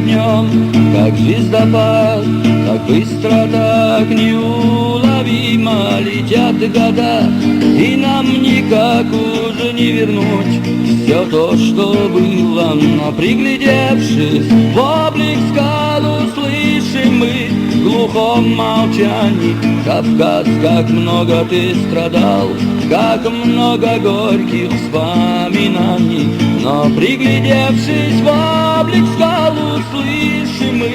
днем, как звездопад, так быстро, так неуловимо летят года, и нам никак уже не вернуть все то, что было. Но приглядевшись в облик скал, услышим мы в глухом молчании: Кавказ, как много ты страдал, как много горьких вспоминаний. Но приглядевшись в облик скал, услышим мы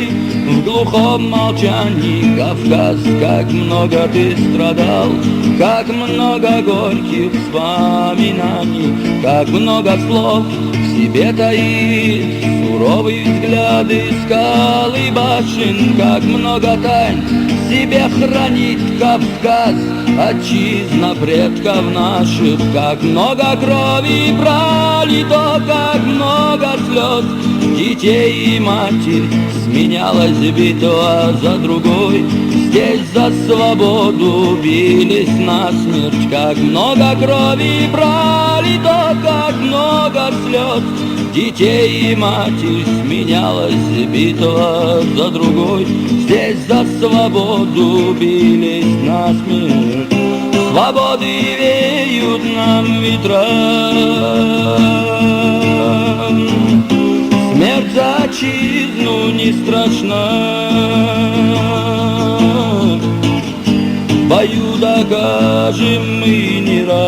в глухом молчании: Кавказ, как много ты страдал, как много горьких вспоминаний. Как много слов в себе таит суровый взгляд из скал и башен, как много тайн в себе хранит Кавказ, отчизна предков наших. Как много крови пролито, как много слез детей и матерь сменялась битва за другой. Здесь за свободу бились насмерть. Как много крови пролито, как много слез детей и матерь сменялась битва за другой. Здесь за свободу бились насмерть. Свободы веют нам ветра, смерть за отчизну не страшна. В бою докажем мы не раз: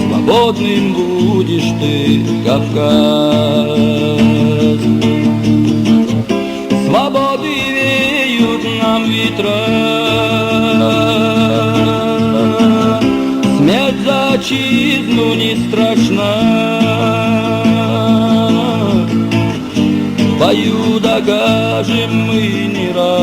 свободным будешь ты, Кавказ. Свободы веют нам ветра, смерть за отчизну не страшна. В бою докажем мы не раз: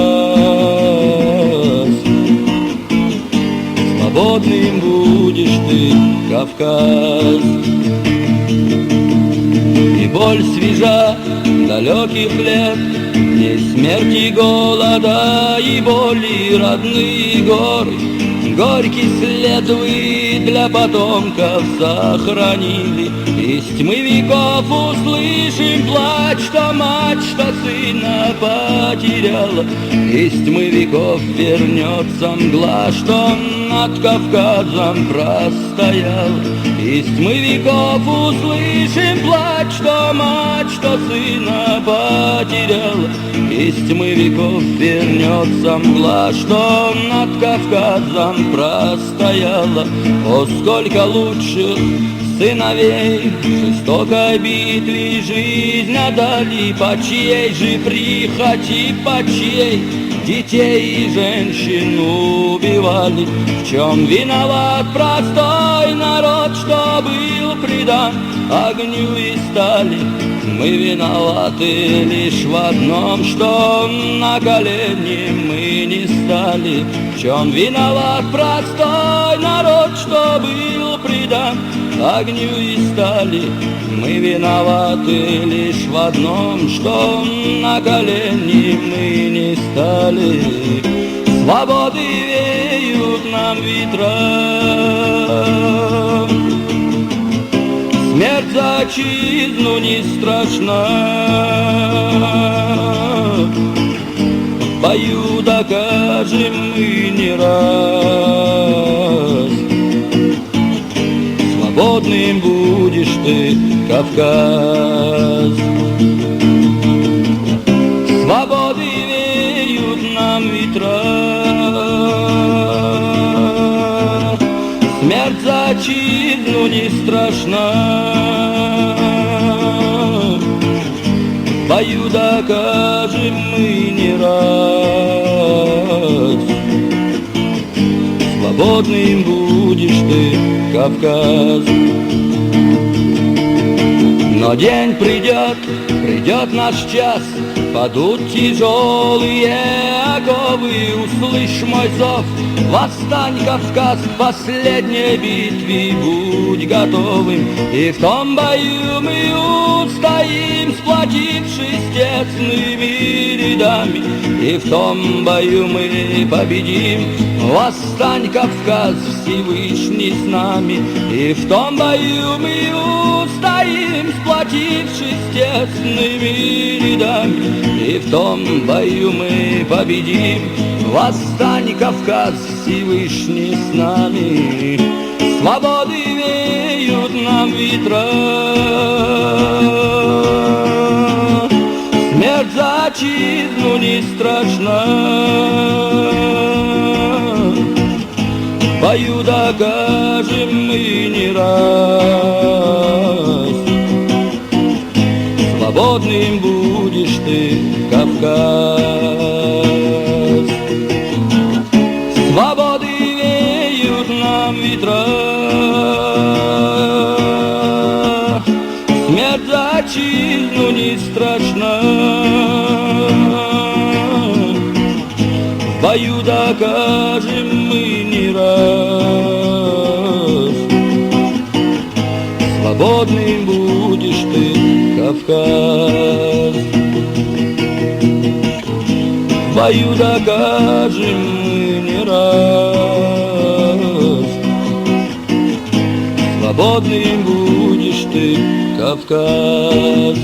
свободным будешь ты, Кавказ. И боль свежа далеких лет, дней смерти, голода и боли, родные горы, горький след вы для потомков сохранили. Из тьмы веков услышим плач, что мать, что сына потеряла. Из тьмы веков вернется мгла, что над Кавказом простояла. Из тьмы веков услышим плач, что мать, что сына потеряла. Из тьмы веков вернется мгла, что над Кавказом простояла. О, сколько лучших сыновей в жестокой битве жизнь отдали, по чьей же прихоти, по чьей детей и женщин убивали. В чем виноват простой народ, что был предан огню и стали? Мы виноваты лишь в одном, что на колени мы не стали. В чем виноват простой народ, что был предан огню и стали? Мы виноваты лишь в одном, что на колени мы не стали. Свободы веют нам ветра, смерть за отчизну не страшна. В бою докажем мы не раз: свободным будешь ты, Кавказ. Свободы веют нам ветра, смерть за отчизну не страшна. В бою докажем мы не раз: свободным будешь ты, Кавказ. Но день придет, придет наш час, падут тяжелые Яковы, услышь мой зов, восстань, Кавказ, к последней битве, будь готовым. И в том бою мы устоим, сплотившись тесными рядами. И в том бою мы победим, восстань, Кавказ, Всевышний с нами. И в том бою мы устоим, сплотившись тесными рядами. И в том бою мы победим, восстань, Кавказ, Всевышний с нами. Свободы веют нам ветра, смерть за отчизну не страшна. В бою докажем мы не раз, свободным будешь ты, Кавказ. Свободы веют нам ветра, смерть за отчизну не страшна. В бою докажем мы не раз, свободным будешь ты, Кавказ. В бою докажем мы не раз, свободным будешь ты, Кавказ.